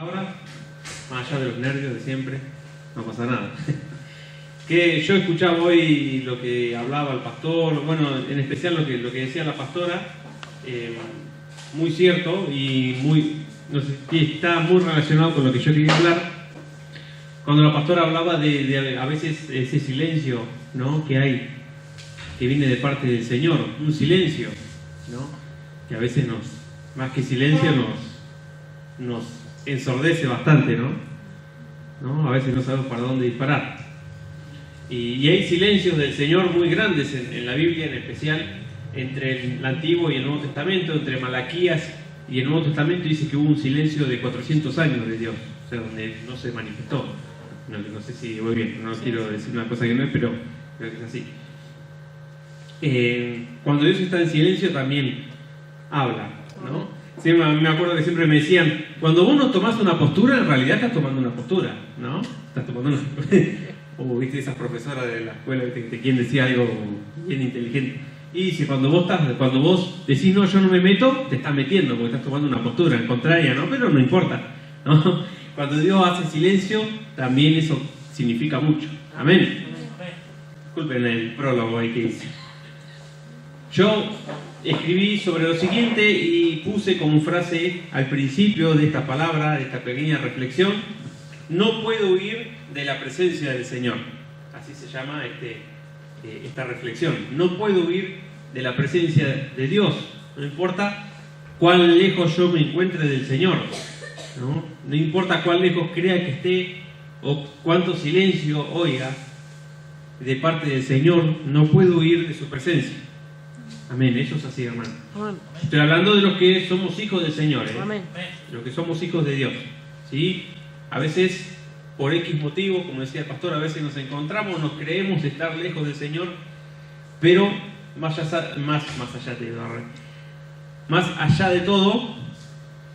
Ahora, más allá de los nervios de siempre, no pasa nada. Que yo escuchaba hoy lo que hablaba el pastor, bueno, en especial lo que decía la pastora, muy cierto y muy, no sé, está muy relacionado con lo que yo quería hablar. Cuando la pastora hablaba de a veces ese silencio, ¿no?, que hay, que viene de parte del Señor, un silencio, ¿no?, que a veces más que silencio nos ensordece bastante, ¿no? A veces no sabemos para dónde disparar. Y hay silencios del Señor muy grandes en la Biblia, en especial entre el Antiguo y el Nuevo Testamento, entre Malaquías y el Nuevo Testamento dice que hubo un silencio de 400 años de Dios, o sea, donde no se manifestó. No sé si voy bien, no quiero decir una cosa que no es, pero creo que es así. Cuando Dios está en silencio también habla, ¿no? Sí, me acuerdo que siempre me decían, cuando vos no tomás una postura, en realidad estás tomando una postura, ¿no? Estás tomando una... O viste esas profesoras de la escuela que te quieren decir algo bien inteligente. Y dice, cuando vos decís, no, yo no me meto, te estás metiendo, porque estás tomando una postura en contraria, ¿no? Pero no importa, ¿no? Cuando Dios hace silencio, también eso significa mucho. Amén. Disculpen el prólogo ahí que hice. Yo escribí sobre lo siguiente y puse como frase al principio de esta palabra, de esta pequeña reflexión: no puedo huir de la presencia del Señor. Así se llama esta reflexión. No puedo huir de la presencia de Dios. No importa cuán lejos yo me encuentre del Señor, no importa cuán lejos crea que esté o cuánto silencio oiga de parte del Señor, no puedo huir de su presencia. Amén, eso es así, hermano. Amén. Estoy hablando de los que somos hijos del Señor, Amén. Los que somos hijos de Dios, ¿sí? A veces, por X motivo, como decía el pastor, a veces nos encontramos, nos creemos estar lejos del Señor, pero más allá de todo,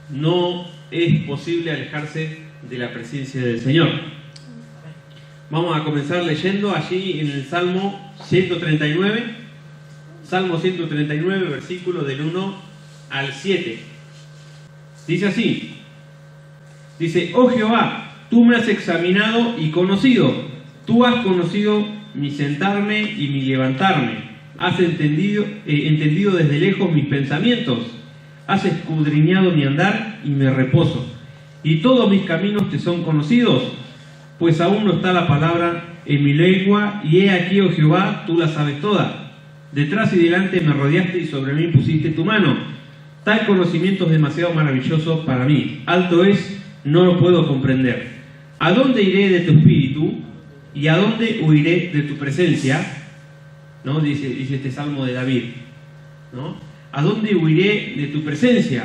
no es posible alejarse de la presencia del Señor. Vamos a comenzar leyendo allí en el Salmo 139. Salmo 139, versículo del 1 al 7. Dice así. Dice: oh Jehová, tú me has examinado y conocido. Tú has conocido mi sentarme y mi levantarme. Has entendido desde lejos mis pensamientos. Has escudriñado mi andar y mi reposo. Y todos mis caminos te son conocidos, pues aún no está la palabra en mi lengua. Y he aquí, oh Jehová, tú la sabes toda. Detrás y delante me rodeaste y sobre mí pusiste tu mano. Tal conocimiento es demasiado maravilloso para mí. Alto es, no lo puedo comprender. ¿A dónde iré de tu espíritu? ¿Y a dónde huiré de tu presencia? ¿No? Dice este salmo de David, ¿no? ¿A dónde huiré de tu presencia?,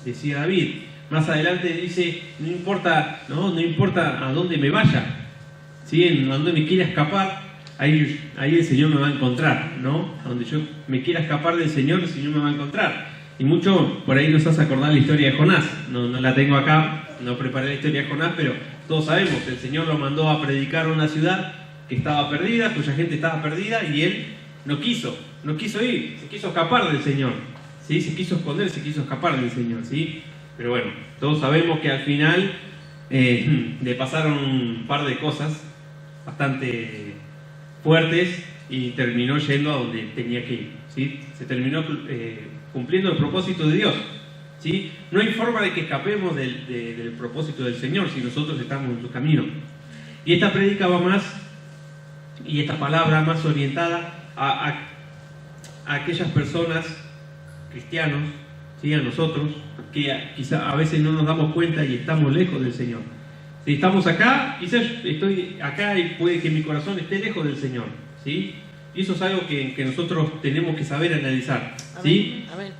decía David. Más adelante dice, no importa a dónde me vaya, ¿sí? A donde me quiera escapar, ahí el Señor me va a encontrar, ¿no? A donde yo me quiera escapar del Señor, el Señor me va a encontrar. Y mucho por ahí nos hace acordar la historia de Jonás. No la tengo acá, no preparé la historia de Jonás, pero todos sabemos que el Señor lo mandó a predicar a una ciudad que estaba perdida, cuya gente estaba perdida, y él no quiso ir, se quiso escapar del Señor, ¿sí? Se quiso esconder, se quiso escapar del Señor, ¿sí? Pero bueno, todos sabemos que al final le pasaron un par de cosas bastante fuertes y terminó yendo a donde tenía que ir, ¿sí? Se terminó cumpliendo el propósito de Dios, ¿sí? No hay forma de que escapemos del propósito del Señor si nosotros estamos en su camino. Y esta prédica va más, y esta palabra más orientada a aquellas personas, cristianos, ¿sí? A nosotros, que quizá a veces no nos damos cuenta y estamos lejos del Señor. Si estamos acá, quizás estoy acá y puede que mi corazón esté lejos del Señor, ¿sí? Y eso es algo que nosotros tenemos que saber analizar, ¿sí? Amén.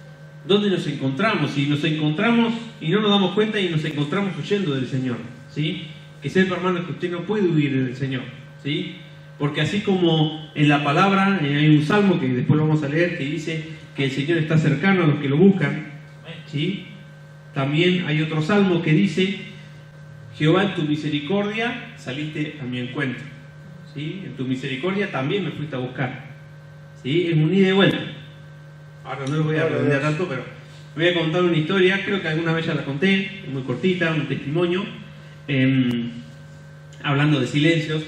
¿Dónde nos encontramos? Si nos encontramos y no nos damos cuenta y nos encontramos huyendo del Señor, ¿sí? Que sepa, hermano, que usted no puede huir del Señor, ¿sí? Porque así como en la palabra, hay un salmo que después lo vamos a leer, que dice que el Señor está cercano a los que lo buscan, ¿sí? También hay otro salmo que dice: Jehová, en tu misericordia saliste a mi encuentro, ¿sí? En tu misericordia también me fuiste a buscar, ¿sí? Es un ida y vuelta. Ahora no lo voy a redondear tanto, pero voy a contar una historia, creo que alguna vez ya la conté, muy cortita, un testimonio, hablando de silencios.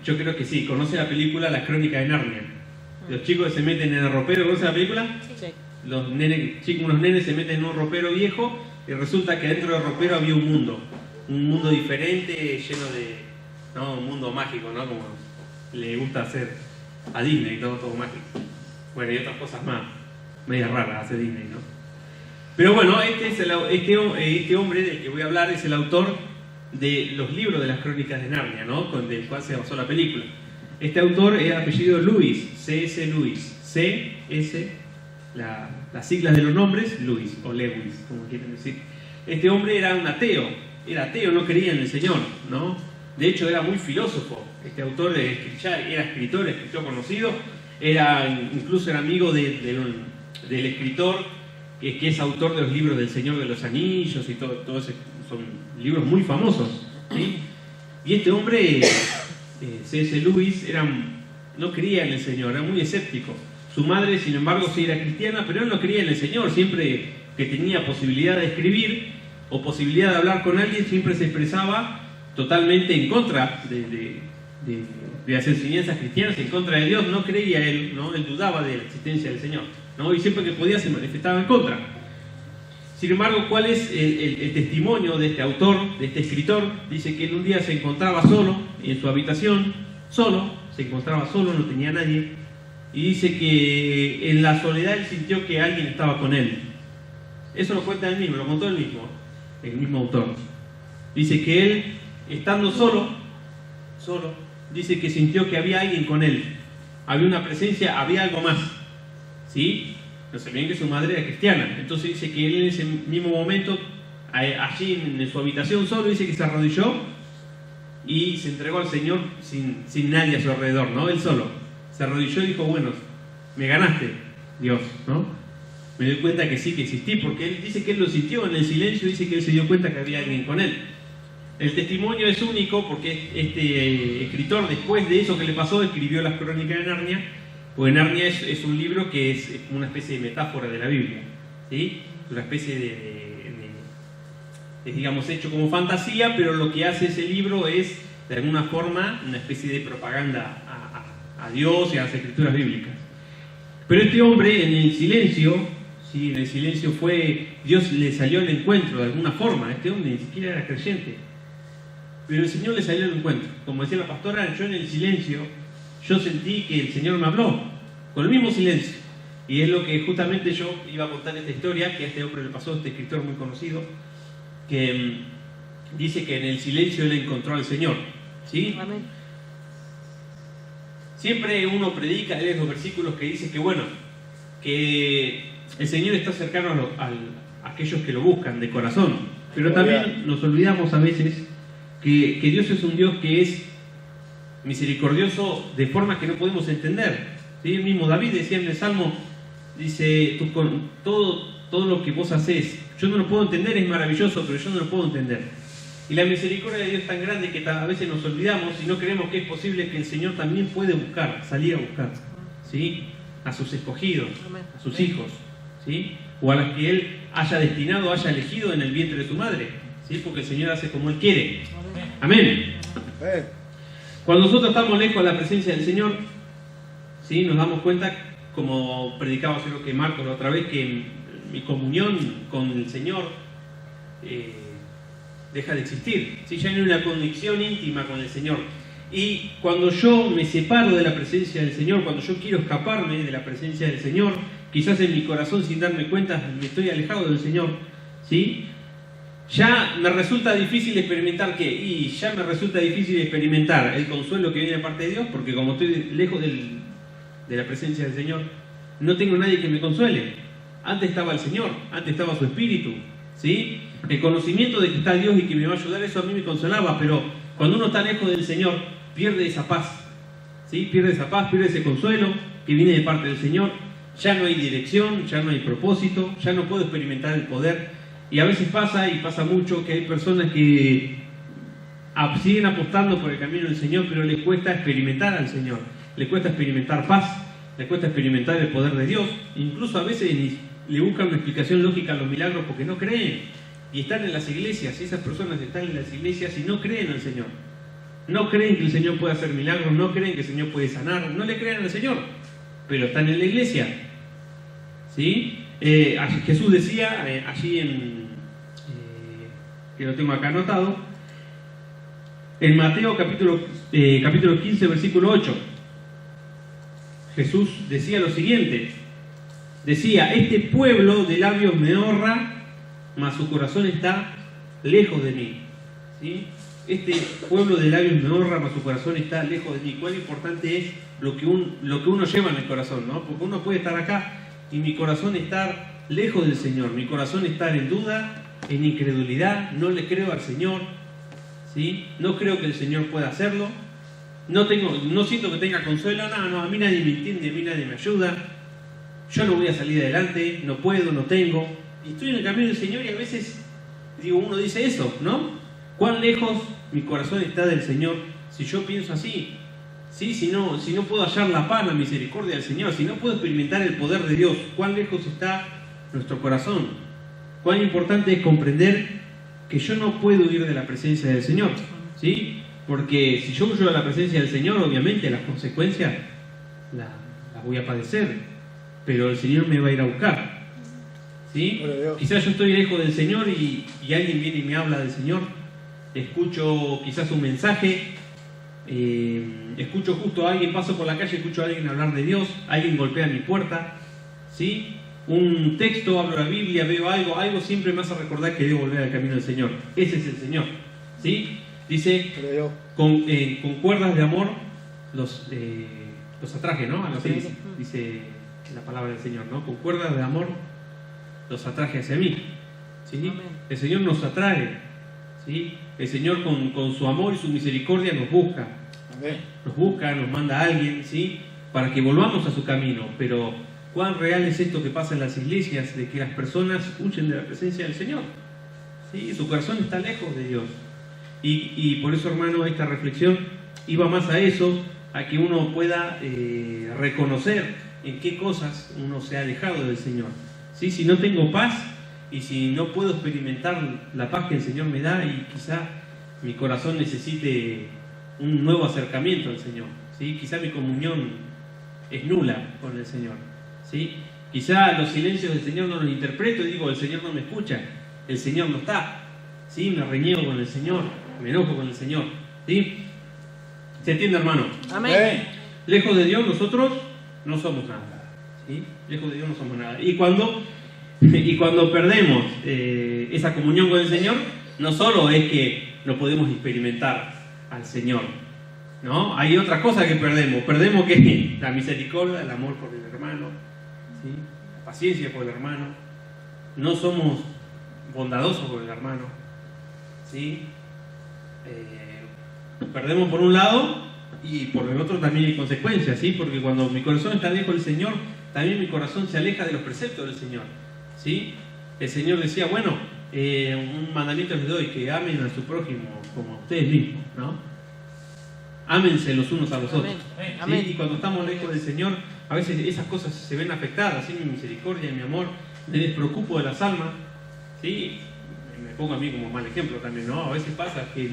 Yo creo que sí, conoce la película Las Crónicas de Narnia. Los chicos que se meten en el ropero, ¿conoce la película? Sí. Unos nenes se meten en un ropero viejo y resulta que dentro del ropero había un mundo diferente, lleno de, un mundo mágico, ¿no? Como le gusta hacer a Disney, todo mágico. Bueno, y otras cosas más medias raras hace Disney, ¿no? Pero bueno, este hombre del que voy a hablar es el autor de los libros de las Crónicas de Narnia, ¿no? Del cual se basó la película. Este autor era apellido Lewis, C.S. Lewis, C.S., las siglas de los nombres, Lewis o Lewis, como quieren decir. Este hombre era un ateo, no creía en el Señor, ¿no? De hecho era muy filósofo. Este autor ya era escritor conocido, incluso era amigo del escritor que es autor de los libros del Señor de los Anillos y todo ese, son libros muy famosos, ¿sí? Y este hombre, C.S. Lewis, no creía en el Señor, era muy escéptico. Su madre, sin embargo, sí era cristiana, pero él no creía en el Señor. Siempre que tenía posibilidad de escribir o posibilidad de hablar con alguien, siempre se expresaba totalmente en contra de las enseñanzas cristianas, en contra de Dios. No creía él, ¿no? Él dudaba de la existencia del Señor, ¿no? Y siempre que podía se manifestaba en contra. Sin embargo, ¿cuál es el testimonio de este autor, de este escritor? Dice que él un día se encontraba solo en su habitación, se encontraba solo, no tenía nadie. Y dice que en la soledad él sintió que alguien estaba con él. Eso lo cuenta él mismo, lo contó el mismo autor. Dice que él, estando solo, dice que sintió que había alguien con él. Había una presencia, había algo más. ¿Sí? No se bien que su madre era cristiana. Entonces dice que él en ese mismo momento, allí en su habitación solo, dice que se arrodilló y se entregó al Señor sin nadie a su alrededor, ¿no? Él solo. Se arrodilló y dijo, bueno, me ganaste, Dios, ¿no? Me doy cuenta que sí, que existí, porque él dice que él lo sintió en el silencio, dice que él se dio cuenta que había alguien con él. El testimonio es único porque este escritor, después de eso que le pasó, escribió las Crónicas de Narnia, porque Narnia es un libro que es una especie de metáfora de la Biblia, ¿sí? Una especie de digamos, hecho como fantasía, pero lo que hace ese libro es, de alguna forma, una especie de propaganda a Dios y a las escrituras bíblicas. Pero este hombre en el silencio, ¿sí? En el silencio Dios le salió al encuentro de alguna forma. Este hombre ni siquiera era creyente, pero el Señor le salió al encuentro. Como decía la pastora, yo en el silencio, yo sentí que el Señor me habló, con el mismo silencio. Y es lo que justamente yo iba a contar esta historia, que a este hombre le pasó, este escritor muy conocido, que dice que en el silencio él encontró al Señor, ¿sí? Amén. Siempre uno predica, lee los versículos que dice que el Señor está cercano a aquellos que lo buscan de corazón. Pero también nos olvidamos a veces que Dios es un Dios que es misericordioso de formas que no podemos entender, ¿sí? El mismo David decía en el Salmo, dice, todo lo que vos hacés, yo no lo puedo entender, es maravilloso, pero yo no lo puedo entender. Y la misericordia de Dios es tan grande que a veces nos olvidamos y no creemos que es posible que el Señor también puede salir a buscar, ¿sí? A sus escogidos, a sus hijos, ¿sí? O a las que Él haya destinado, haya elegido en el vientre de su madre, ¿sí? Porque el Señor hace como Él quiere. Amén. Cuando nosotros estamos lejos de la presencia del Señor, ¿sí? Nos damos cuenta, como predicaba creo que Marcos la otra vez, que mi comunión con el Señor deja de existir, ¿sí? Ya no hay una conexión íntima con el Señor. Y cuando yo me separo de la presencia del Señor, cuando yo quiero escaparme de la presencia del Señor, quizás en mi corazón sin darme cuenta me estoy alejado del Señor, ¿sí? Ya me resulta difícil experimentar ya me resulta difícil experimentar el consuelo que viene de parte de Dios, porque como estoy lejos de la presencia del Señor, no tengo nadie que me consuele. Antes estaba el Señor, antes estaba su Espíritu, ¿sí? El conocimiento de que está Dios y que me va a ayudar, eso a mí me consolaba, pero cuando uno está lejos del Señor, pierde esa paz, ¿sí? Pierde esa paz, pierde ese consuelo que viene de parte del Señor. Ya no hay dirección, ya no hay propósito, ya no puedo experimentar el poder. Y a veces pasa, y pasa mucho, que hay personas que siguen apostando por el camino del Señor, pero les cuesta experimentar al Señor, les cuesta experimentar paz, les cuesta experimentar el poder de Dios. Incluso a veces le buscan una explicación lógica a los milagros porque no creen. Y están en las iglesias, y esas personas están en las iglesias y no creen en el Señor. No creen que el Señor puede hacer milagros, no creen que el Señor puede sanar, no le creen al Señor, pero están en la iglesia. ¿Sí? Jesús decía allí que lo tengo acá anotado, en Mateo capítulo 15, versículo 8. Jesús decía lo siguiente, decía: este pueblo de labios me honra, mas su corazón está lejos de mí. ¿Sí? Este pueblo de labios me honra, mas su corazón está lejos de mí. Cuán importante es lo que uno lleva en el corazón, ¿no? Porque uno puede estar acá y mi corazón estar lejos del Señor, mi corazón estar en duda, en incredulidad, no le creo al Señor, ¿sí? No creo que el Señor pueda hacerlo, no siento que tenga consuelo, no, a mí nadie me entiende, a mí nadie me ayuda, yo no voy a salir adelante, no puedo, no tengo, y estoy en el camino del Señor y a veces uno dice eso, ¿no? ¿Cuán lejos mi corazón está del Señor si yo pienso así? ¿Sí? Si no puedo hallar la paz, la misericordia del Señor, si no puedo experimentar el poder de Dios, ¿cuán lejos está nuestro corazón? Cuán importante es comprender que yo no puedo huir de la presencia del Señor, ¿sí? Porque si yo huyo de la presencia del Señor, obviamente las consecuencias las voy a padecer, pero el Señor me va a ir a buscar, ¿sí? Quizás yo estoy lejos del Señor y alguien viene y me habla del Señor, escucho quizás un mensaje, escucho justo a alguien, paso por la calle, escucho a alguien hablar de Dios, alguien golpea mi puerta, ¿sí? Un texto, abro la Biblia, veo algo siempre me hace recordar que debo volver al camino del Señor. Ese es el Señor, ¿sí? Dice, con cuerdas de amor los atraje, ¿no? Algo así dice la palabra del Señor, ¿no? Con cuerdas de amor los atraje hacia mí, ¿sí? El Señor nos atrae, ¿sí? El Señor con su amor y su misericordia nos busca. Nos busca, nos manda a alguien, ¿sí? Para que volvamos a su camino. Pero ¿cuán real es esto que pasa en las iglesias? De que las personas huyen de la presencia del Señor, ¿sí? Su corazón está lejos de Dios. Y por eso, hermano, esta reflexión iba más a eso, a que uno pueda reconocer en qué cosas uno se ha alejado del Señor, ¿sí? Si no tengo paz y si no puedo experimentar la paz que el Señor me da, y quizá mi corazón necesite un nuevo acercamiento al Señor, ¿sí? Quizá mi comunión es nula con el Señor, ¿sí? Quizá los silencios del Señor no los interpreto y digo, el Señor no me escucha, el Señor no está, ¿sí? Me reniego con el Señor, me enojo con el Señor, ¿sí? ¿Se entiende, hermano? Amén. Lejos de Dios nosotros no somos nada, ¿sí? Lejos de Dios no somos nada. Y cuando perdemos esa comunión con el Señor, no solo es que no podemos experimentar al Señor, ¿no? Hay otras cosas que perdemos que la misericordia, el amor por el hermano, ¿sí? La paciencia por el hermano, no somos bondadosos con el hermano, ¿sí? Perdemos por un lado y por el otro también hay consecuencias, ¿sí? Porque cuando mi corazón está lejos del Señor, también mi corazón se aleja de los preceptos del Señor, ¿sí? El Señor decía, bueno, un mandamiento les doy, que amen a su prójimo como a ustedes mismos, ¿no? Ámense los unos a los otros, ¿sí? Y cuando estamos lejos del Señor, a veces esas cosas se ven afectadas, ¿sí? Mi misericordia y mi amor, me despreocupo de las almas, ¿sí? Me pongo a mí como mal ejemplo también, ¿no? A veces pasa que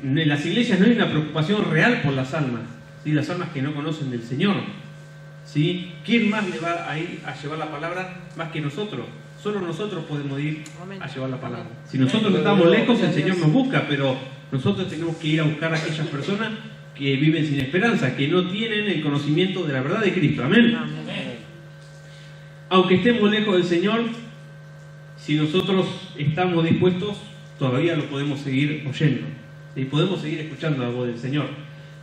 en las iglesias no hay una preocupación real por las almas, ¿sí? Las almas que no conocen del Señor, ¿sí? ¿Quién más le va a ir a llevar la palabra más que nosotros? Solo nosotros podemos ir a llevar la palabra. Si nosotros estamos lejos, el Señor nos busca, pero nosotros tenemos que ir a buscar a aquellas personas que viven sin esperanza, que no tienen el conocimiento de la verdad de Cristo. Amén. Aunque estemos lejos del Señor, si nosotros estamos dispuestos, todavía lo podemos seguir oyendo, ¿sí? Podemos seguir escuchando la voz del Señor.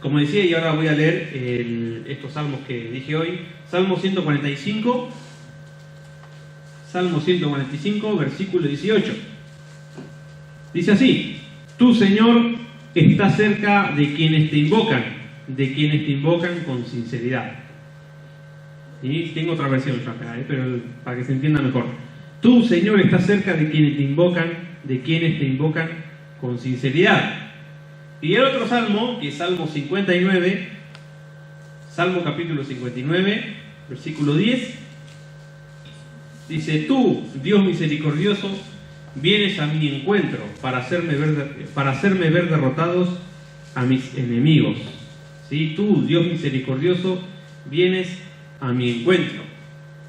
Como decía, y ahora voy a leer estos salmos que dije hoy. Salmo 145, versículo 18. Dice así: tú, Señor, estás cerca de quienes te invocan con sinceridad. ¿Sí? Tengo otra versión yo acá, pero para que se entienda mejor. Tú, Señor, estás cerca de quienes te invocan con sinceridad. Y el otro salmo, que es Salmo 59, Salmo capítulo 59, versículo 10. Dice, tú, Dios misericordioso, vienes a mi encuentro para hacerme ver derrotados a mis enemigos. ¿Sí? Tú, Dios misericordioso, vienes a mi encuentro.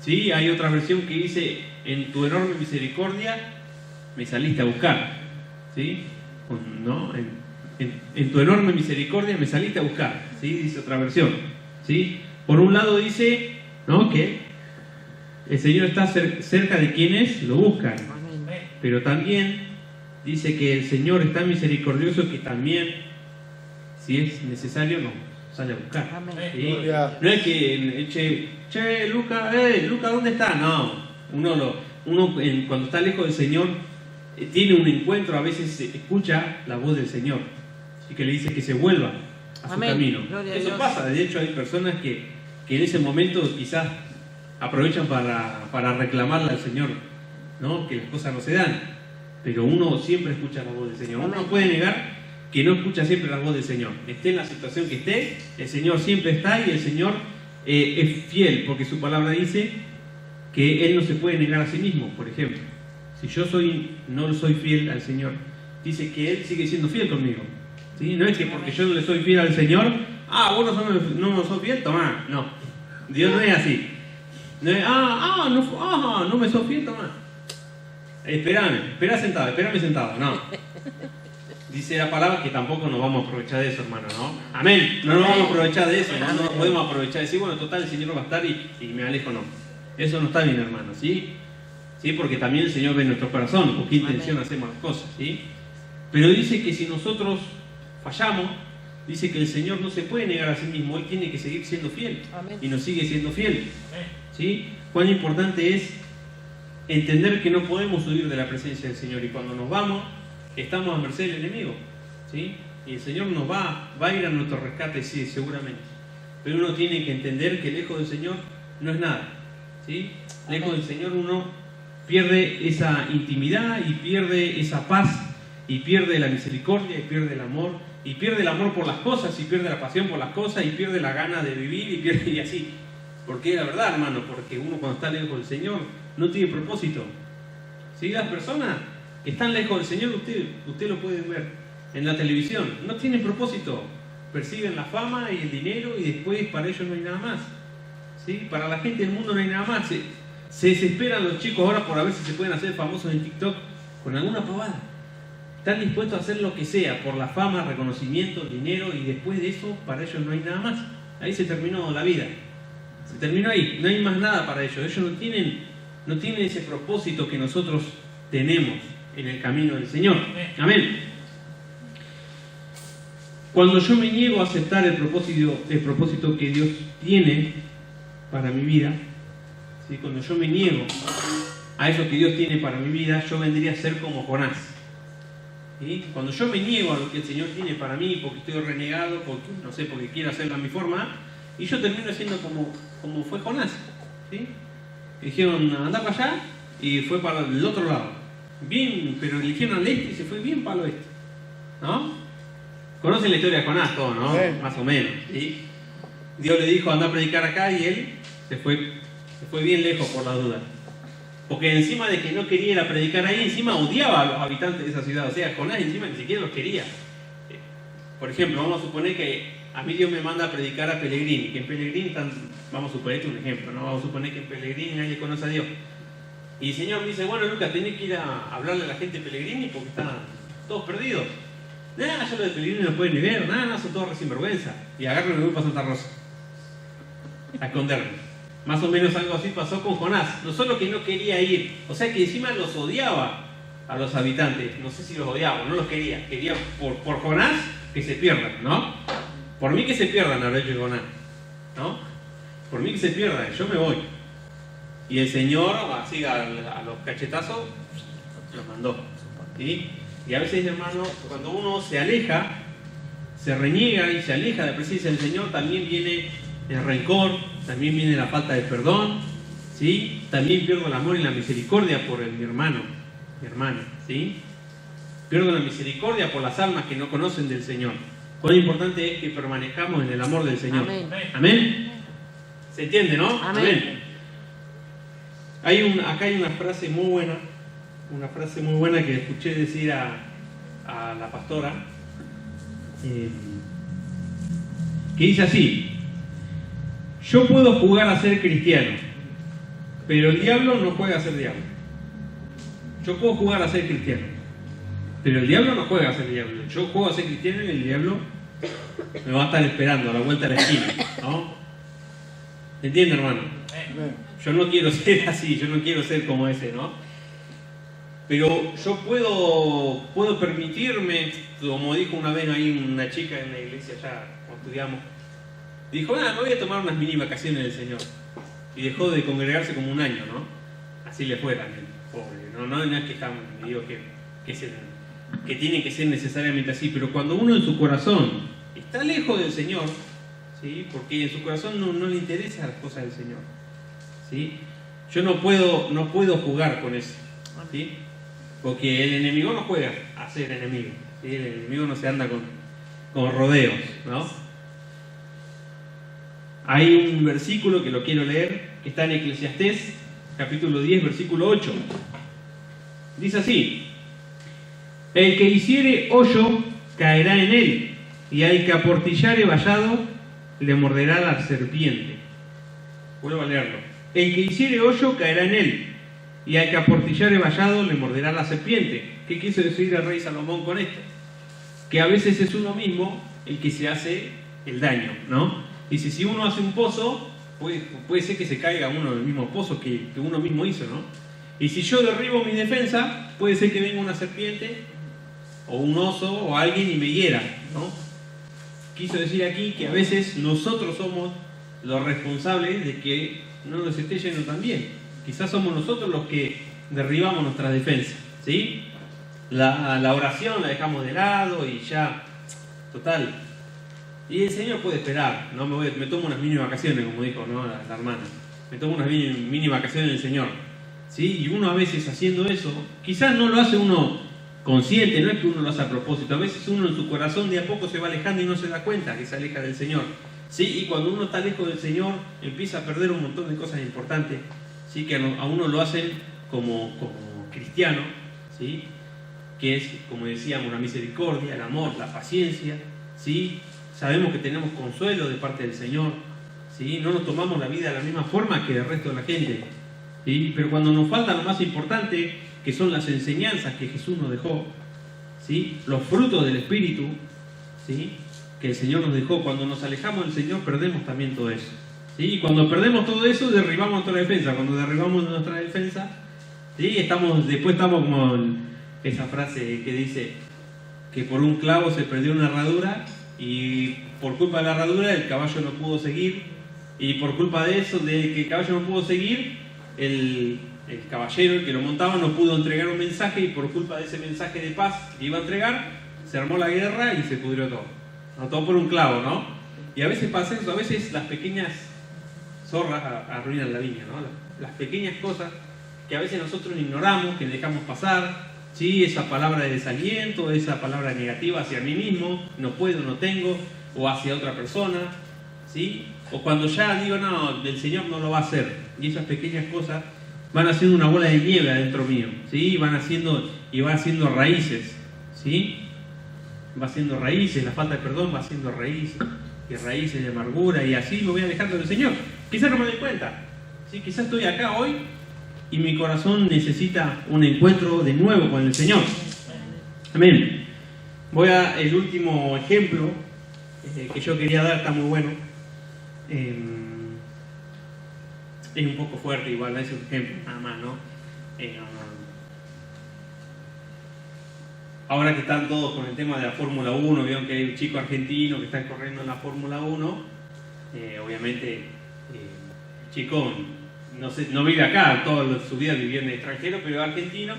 ¿Sí? Hay otra versión que dice, en tu enorme misericordia me saliste a buscar. ¿Sí? ¿No? En tu enorme misericordia me saliste a buscar. ¿Sí? Dice otra versión. ¿Sí? Por un lado dice, ¿no?, que el Señor está cerca de quienes lo buscan. Pero también dice que el Señor es tan misericordioso que también, si es necesario, nos sale a buscar. ¿Sí? No es que, che, Luca, ¿dónde está? No, cuando está lejos del Señor, tiene un encuentro, a veces escucha la voz del Señor y que le dice que se vuelva a su camino. Eso pasa, de hecho hay personas que en ese momento quizás aprovechan para reclamarle al Señor, ¿no?, que las cosas no se dan, pero uno siempre escucha la voz del Señor. Uno no puede negar que no escucha siempre la voz del Señor, esté en la situación que esté, el Señor siempre está, y el Señor es fiel, porque su palabra dice que Él no se puede negar a sí mismo. Por ejemplo, si yo no soy fiel al Señor, dice que Él sigue siendo fiel conmigo. ¿Sí? No es que porque yo no le soy fiel al Señor, vos no sos fiel, tomá. No, Dios no es así. No es, no me sos fiel, tomá. Espérame sentado. No. Dice la palabra que tampoco nos vamos a aprovechar de eso, hermano, ¿no? Amén. No nos vamos a aprovechar de eso, no podemos aprovechar de decir, bueno, total, el Señor va a estar y me alejo, no. Eso no está bien, hermano, ¿sí? ¿Sí? Porque también el Señor ve nuestro corazón, con qué intención hacemos las cosas, ¿sí? Pero dice que si nosotros fallamos, dice que el Señor no se puede negar a sí mismo, Él tiene que seguir siendo fiel. Amén. Y nos sigue siendo fiel. ¿Sí? Cuán importante es entender que no podemos huir de la presencia del Señor, y cuando nos vamos, estamos a merced del enemigo. ¿Sí? Y el Señor nos va a ir a nuestro rescate, sí, seguramente. Pero uno tiene que entender que lejos del Señor no es nada. ¿Sí? Lejos del Señor uno pierde esa intimidad, y pierde esa paz, y pierde la misericordia, y pierde el amor, y pierde el amor por las cosas, y pierde la pasión por las cosas, y pierde la gana de vivir, y así. Porque es la verdad, hermano, porque uno cuando está lejos del Señor no tiene propósito. ¿Sí? Las personas que están lejos del Señor, usted lo puede ver en la televisión, no tienen propósito, persiguen la fama y el dinero, y después para ellos no hay nada más. ¿Sí? Para la gente del mundo no hay nada más. Se desesperan los chicos ahora por ver si se pueden hacer famosos en TikTok con alguna pavada. Están dispuestos a hacer lo que sea por la fama, reconocimiento, dinero, y después de eso para ellos no hay nada más. Ahí se terminó la vida. Se terminó ahí, no hay más nada para ellos. Ellos no tienen ese propósito que nosotros tenemos en el camino del Señor. Amén. Cuando yo me niego a aceptar el propósito que Dios tiene para mi vida, ¿sí? Cuando yo me niego a eso que Dios tiene para mi vida, yo vendría a ser como Jonás. ¿Sí? Cuando yo me niego a lo que el Señor tiene para mí, porque estoy renegado, porque quiero hacerlo a mi forma, y yo termino siendo como fue Jonás. ¿Sí? Dijeron, anda para allá, y fue para el otro lado. Bien, pero eligieron al este y se fue bien para el oeste. ¿No? Conocen la historia de Jonás, todo, ¿no? Sí. Más o menos. ¿Sí? Dios le dijo, anda a predicar acá, y él se fue bien lejos por la duda. Porque encima de que no quería ir a predicar ahí, encima odiaba a los habitantes de esa ciudad. O sea, Jonás encima ni siquiera los quería. Por ejemplo, vamos a suponer que a mí Dios me manda a predicar a Pellegrini, que en Pellegrini vamos a suponer, este es un ejemplo, ¿no? Vamos a suponer que en Pellegrini nadie conoce a Dios. Y el Señor me dice, bueno, Lucas, tenés que ir a hablarle a la gente de Pellegrini porque están todos perdidos. Nada, yo lo de Pellegrini no pueden ni ver, nada, son todos sinvergüenza. Y agarro y me voy para Santa Rosa a esconderme. Más o menos algo así pasó con Jonás. No solo que no quería ir, o sea que encima los odiaba a los habitantes. No sé si los odiaba, no los quería. Quería por Jonás que se pierdan, ¿no? Por mí que se pierdan, habrá hecho Jonás, ¿no? Por mí que se pierdan, yo me voy. Y el Señor, así a los cachetazos, los mandó. ¿Sí? Y a veces, hermano, cuando uno se aleja, se reniega y se aleja de la presencia del Señor, también viene el rencor, también viene la falta de perdón, ¿sí? También pierdo el amor y la misericordia por mi hermano, mi hermana, ¿sí? Pierdo la misericordia por las almas que no conocen del Señor. Cuán importante es que permanezcamos en el amor del Señor. Amén. ¿Amén? ¿Se entiende, no? Amén. Acá hay una frase muy buena que escuché decir a la pastora, que dice así: yo puedo jugar a ser cristiano, pero el diablo no juega a ser diablo. Yo puedo jugar a ser cristiano, pero el diablo no juega a ser diablo. Yo juego a ser cristiano y el diablo me va a estar esperando a la vuelta de la esquina, ¿no? ¿Entiende, hermano? Yo no quiero ser así, yo no quiero ser como ese, ¿no? Pero yo puedo permitirme, como dijo una vez ahí una chica en la iglesia allá, cuando estudiamos, dijo, me voy a tomar unas mini vacaciones del Señor. Y dejó de congregarse como un año, ¿no? Así le fue también, pobre. No es que estamos, digo que tiene que ser necesariamente así, pero cuando uno en su corazón está lejos del Señor, ¿sí? Porque en su corazón no le interesan las cosas del Señor, ¿sí? Yo no puedo jugar con eso, ¿sí? Porque el enemigo no juega a ser enemigo, ¿sí? El enemigo no se anda con rodeos, ¿no? Hay un versículo que lo quiero leer, que está en Eclesiastés, capítulo 10, versículo 8. Dice así: el que hiciere hoyo caerá en él, y al que aportillare vallado le morderá la serpiente. Vuelvo a leerlo. El que hiciere hoyo caerá en él, y al que aportillare vallado le morderá la serpiente. ¿Qué quiso decir el rey Salomón con esto? Que a veces es uno mismo el que se hace el daño, ¿no? Dice, si uno hace un pozo, puede ser que se caiga uno del mismo pozo que uno mismo hizo, ¿no? Y si yo derribo mi defensa, puede ser que venga una serpiente o un oso o alguien y me hiera, ¿no? Quiso decir aquí que a veces nosotros somos los responsables de que no nos esté yendo tan bien. Quizás somos nosotros los que derribamos nuestras defensas, ¿sí? La oración la dejamos de lado y ya, total. Y el Señor puede esperar, ¿no? Me tomo unas mini vacaciones, como dijo, ¿no? la hermana. Me tomo unas mini vacaciones del Señor, ¿sí? Y uno a veces haciendo eso, quizás no lo hace uno consciente, no es que uno lo hace a propósito. A veces uno en su corazón de a poco se va alejando y no se da cuenta que se aleja del Señor, ¿sí? Y cuando uno está lejos del Señor, empieza a perder un montón de cosas importantes, ¿sí? Que a uno lo hacen como cristiano, ¿sí? Que es, como decíamos, la misericordia, el amor, la paciencia, ¿sí? Sabemos que tenemos consuelo de parte del Señor, ¿sí? No nos tomamos la vida de la misma forma que el resto de la gente, ¿sí? Pero cuando nos falta lo más importante, que son las enseñanzas que Jesús nos dejó, ¿sí? Los frutos del Espíritu, ¿sí? Que el Señor nos dejó, cuando nos alejamos del Señor perdemos también todo eso, ¿sí? Y cuando perdemos todo eso, derribamos nuestra defensa. Cuando derribamos nuestra defensa, ¿sí? Después estamos como en esa frase que dice que por un clavo se perdió una herradura, y por culpa de la herradura el caballo no pudo seguir, y por culpa de eso, de que el caballo no pudo seguir, el caballero, el que lo montaba, no pudo entregar un mensaje, y por culpa de ese mensaje de paz que iba a entregar, se armó la guerra y se pudrió todo, ¿no? Todo por un clavo, ¿no? Y a veces pasa eso, a veces las pequeñas zorras arruinan la viña, ¿no? Las pequeñas cosas que a veces nosotros ignoramos, que dejamos pasar, ¿sí? Esa palabra de desaliento, esa palabra negativa hacia mí mismo, no puedo, no tengo, o hacia otra persona, ¿sí? O cuando ya digo, no, del Señor no lo va a hacer, y esas pequeñas cosas van haciendo una bola de nieve adentro mío, ¿sí? Van haciendo raíces, ¿sí? Va haciendo raíces, la falta de perdón va haciendo raíces, y raíces de amargura, y así me voy alejando del Señor. Quizás no me doy cuenta, ¿sí? Quizás estoy acá hoy y mi corazón necesita un encuentro de nuevo con el Señor. Amén. El último ejemplo que yo quería dar, está muy bueno. Es un poco fuerte igual, es un ejemplo nada más, ¿no? Ahora que están todos con el tema de la Fórmula 1, vieron que hay un chico argentino que está corriendo en la Fórmula 1, obviamente el chico no vive acá, toda su vida vivió en el extranjero, pero es argentino.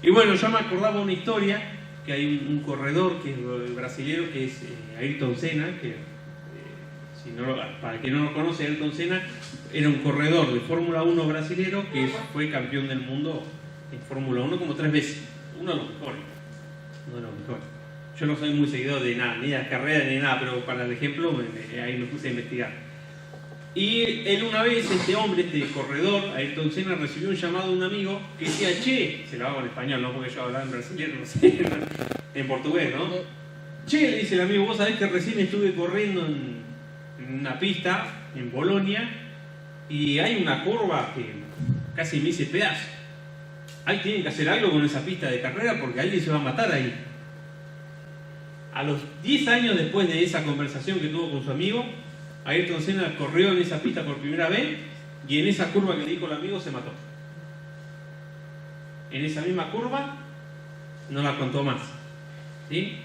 Y bueno, yo me acordaba una historia, que hay un corredor que es brasilero, que es Ayrton Senna, que para el que no lo conoce, Ayrton Senna era un corredor de Fórmula 1 brasilero que fue campeón del mundo en Fórmula 1 como 3 veces, uno de los mejores. Yo no soy muy seguidor de nada, ni de las carreras ni de nada, pero para el ejemplo ahí me puse a investigar. Y él una vez, este hombre, este corredor, Ayrton Senna, recibió un llamado de un amigo que decía, che, se lo hago en español, no porque yo hablaba en brasileño, no sé, en portugués, ¿no? Che, le dice el amigo, vos sabés que recién estuve corriendo en una pista en Bolonia y hay una curva que casi me hice pedazo. Ahí tienen que hacer algo con esa pista de carrera porque alguien se va a matar ahí. A los 10 años después de esa conversación que tuvo con su amigo, Ayrton Senna corrió en esa pista por primera vez y en esa curva que le dijo el amigo se mató. En esa misma curva no la contó más. ¿Sí?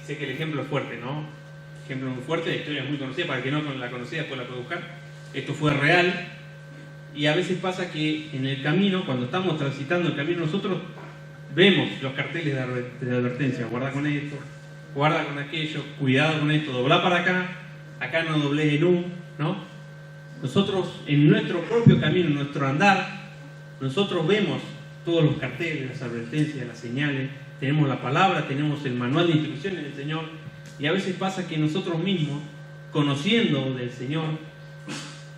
Sé que el ejemplo es fuerte, ¿no? Ejemplo muy fuerte, la historia es muy conocida, para el que no la conocía después la puede buscar. Esto fue real y a veces pasa que en el camino, cuando estamos transitando el camino, nosotros vemos los carteles de advertencia, guarda con esto, guarda con aquello, cuidado con esto, doblá para acá, acá no doblé en U, ¿no? Nosotros en nuestro propio camino, en nuestro andar, nosotros vemos todos los carteles, las advertencias, las señales, tenemos la palabra, tenemos el manual de instrucciones del Señor, y a veces pasa que nosotros mismos, conociendo del Señor,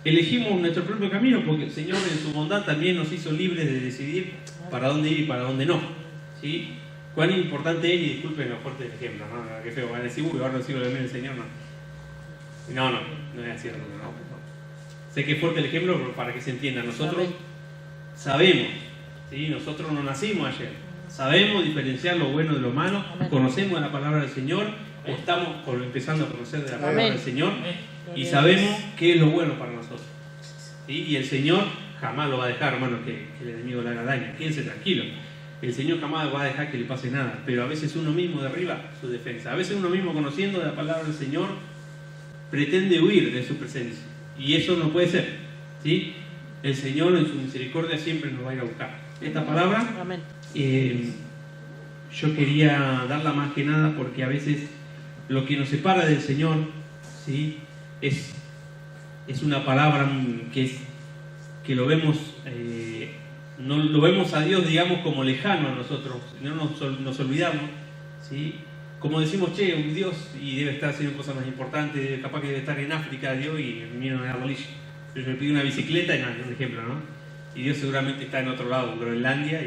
elegimos nuestro propio camino, porque el Señor en su bondad también nos hizo libres de decidir para dónde ir y para dónde no, ¿sí? Cuán importante es, y disculpen lo fuerte del ejemplo, ¿no? Qué feo, van a decir, uy, ahora no sigo el Señor, no. No es así, no. Sé que es fuerte el ejemplo, pero para que se entienda, nosotros sabemos, ¿sí? Nosotros no nacimos ayer, sabemos diferenciar lo bueno de lo malo, conocemos la palabra del Señor, o estamos empezando a conocer de la palabra del Señor, y sabemos qué es lo bueno para nosotros, ¿sí? Y el Señor jamás lo va a dejar, hermano, que el enemigo le haga daño. Quédense tranquilo. El Señor jamás va a dejar que le pase nada, pero a veces uno mismo derriba su defensa. A veces uno mismo, conociendo la palabra del Señor, pretende huir de su presencia. Y eso no puede ser, ¿sí? El Señor en su misericordia siempre nos va a ir a buscar. Esta palabra, yo quería darla más que nada porque a veces lo que nos separa del Señor, ¿sí? Es una palabra que lo vemos... no lo vemos a Dios, digamos, como lejano a nosotros, no nos olvidamos, ¿sí? Como decimos, che, un Dios, y debe estar haciendo cosas más importantes, capaz que debe estar en África Dios y me viene una bolilla. Yo le pido una bicicleta y nada, es un ejemplo, ¿no? Y Dios seguramente está en otro lado, en Groenlandia,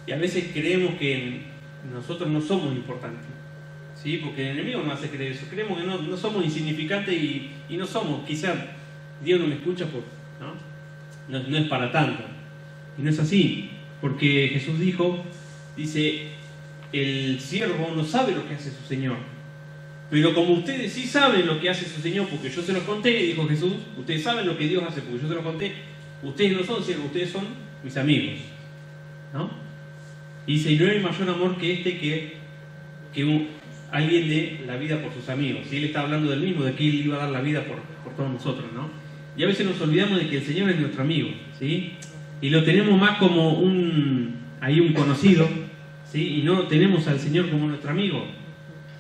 y a veces creemos que nosotros no somos importantes, ¿sí? Porque el enemigo nos hace creer eso, creemos que no somos insignificantes y no somos, quizás Dios no me escucha no es para tanto. Y no es así, porque Jesús dice, el siervo no sabe lo que hace su Señor, pero como ustedes sí saben lo que hace su Señor, porque yo se los conté, dijo Jesús, ustedes saben lo que Dios hace, porque yo se los conté, ustedes no son siervos, ustedes son mis amigos, ¿no? Y dice, y no hay mayor amor que este que alguien dé la vida por sus amigos. Y él está hablando del mismo, de que él iba a dar la vida por todos nosotros, ¿no? Y a veces nos olvidamos de que el Señor es nuestro amigo, ¿sí? Y lo tenemos más como un conocido, ¿sí? Y no tenemos al Señor como nuestro amigo,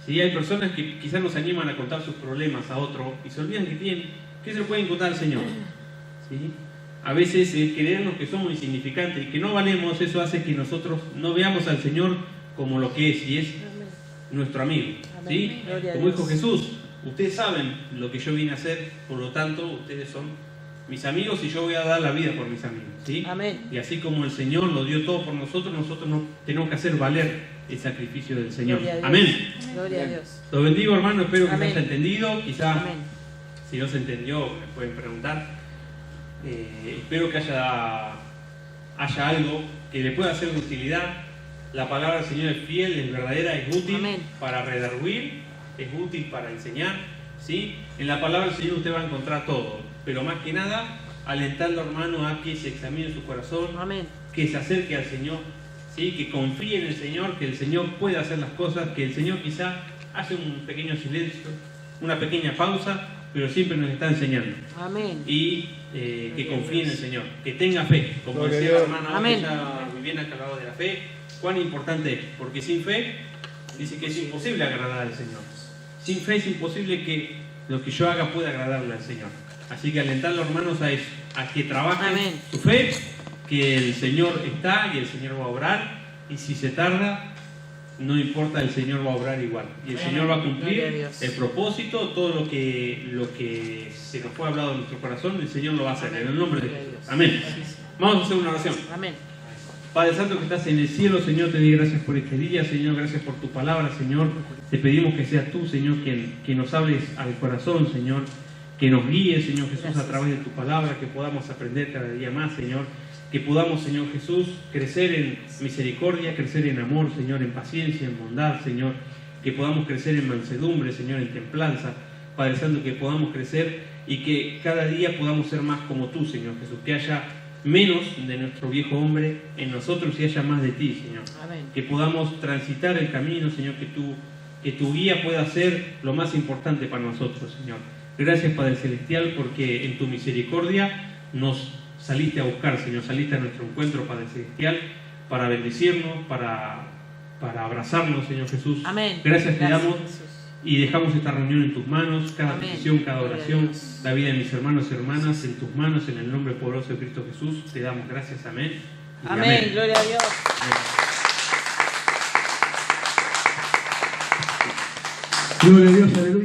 ¿sí? Hay personas que quizás nos animan a contar sus problemas a otro y se olvidan que se lo pueden contar al Señor, ¿sí? A veces creernos que somos insignificantes y que no valemos, eso hace que nosotros no veamos al Señor como lo que es, y es nuestro amigo, ¿sí? Como dijo Jesús, ustedes saben lo que yo vine a hacer, por lo tanto ustedes son mis amigos y yo voy a dar la vida por mis amigos, ¿sí? Amén. Y así como el Señor lo dio todo por nosotros no tenemos que hacer valer el sacrificio del Señor. Amén. Gloria a Dios. Los bendigo, hermano, espero que se haya entendido. Quizás, Amén. si no se entendió, me pueden preguntar. Espero que haya algo que le pueda ser de utilidad. La palabra del Señor es fiel, es verdadera, es útil. Amén. Para redarguir, es útil para enseñar, ¿sí? En la palabra del Señor usted va a encontrar todo, pero más que nada, alentando, hermano, a que se examine su corazón. Amén. Que se acerque al Señor, ¿sí? Que confíe en el Señor, que el Señor puede hacer las cosas, que el Señor quizá hace un pequeño silencio, una pequeña pausa, pero siempre nos está enseñando. Amén. Y que confíe en el Señor, que tenga fe, como decía la hermana, ella muy bien aclarado de la fe, cuán importante es, porque sin fe dice que es imposible agradar al Señor. Sin fe es imposible que lo que yo haga pueda agradarle al Señor. Así que alentar a los hermanos a eso, a que trabajen su fe, que el Señor está y el Señor va a obrar, y si se tarda, no importa, el Señor va a obrar igual. Y el Señor va a cumplir el propósito, todo lo que se nos fue hablado en nuestro corazón, el Señor lo va a hacer. En el nombre de Jesús. Amén. Vamos a hacer una oración. Amén. Padre Santo que estás en el cielo, Señor, te doy gracias por este día, Señor, gracias por tu palabra, Señor. Te pedimos que seas tú, Señor, quien nos hables al corazón, Señor, que nos guíe, Señor Jesús, a través de tu palabra, que podamos aprender cada día más, Señor, que podamos, Señor Jesús, crecer en misericordia, crecer en amor, Señor, en paciencia, en bondad, Señor, que podamos crecer en mansedumbre, Señor, en templanza, Padre Santo, que podamos crecer y que cada día podamos ser más como tú, Señor Jesús, que haya menos de nuestro viejo hombre en nosotros y haya más de ti, Señor. Amén. Que podamos transitar el camino, Señor, que tu guía pueda ser lo más importante para nosotros, Señor. Gracias, Padre Celestial, porque en tu misericordia nos saliste a buscar, Señor, saliste a nuestro encuentro, Padre Celestial, para bendecirnos, para abrazarnos, Señor Jesús. Amén. Gracias te damos. Jesús. Y dejamos esta reunión en tus manos, cada Amén. petición, cada Gloria a oración, Dios. la vida de mis hermanos y hermanas en tus manos, en el nombre poderoso de Cristo Jesús. Te damos gracias, amén. Y Amén. Gloria a Dios. Amén. Gloria a Dios, aleluya.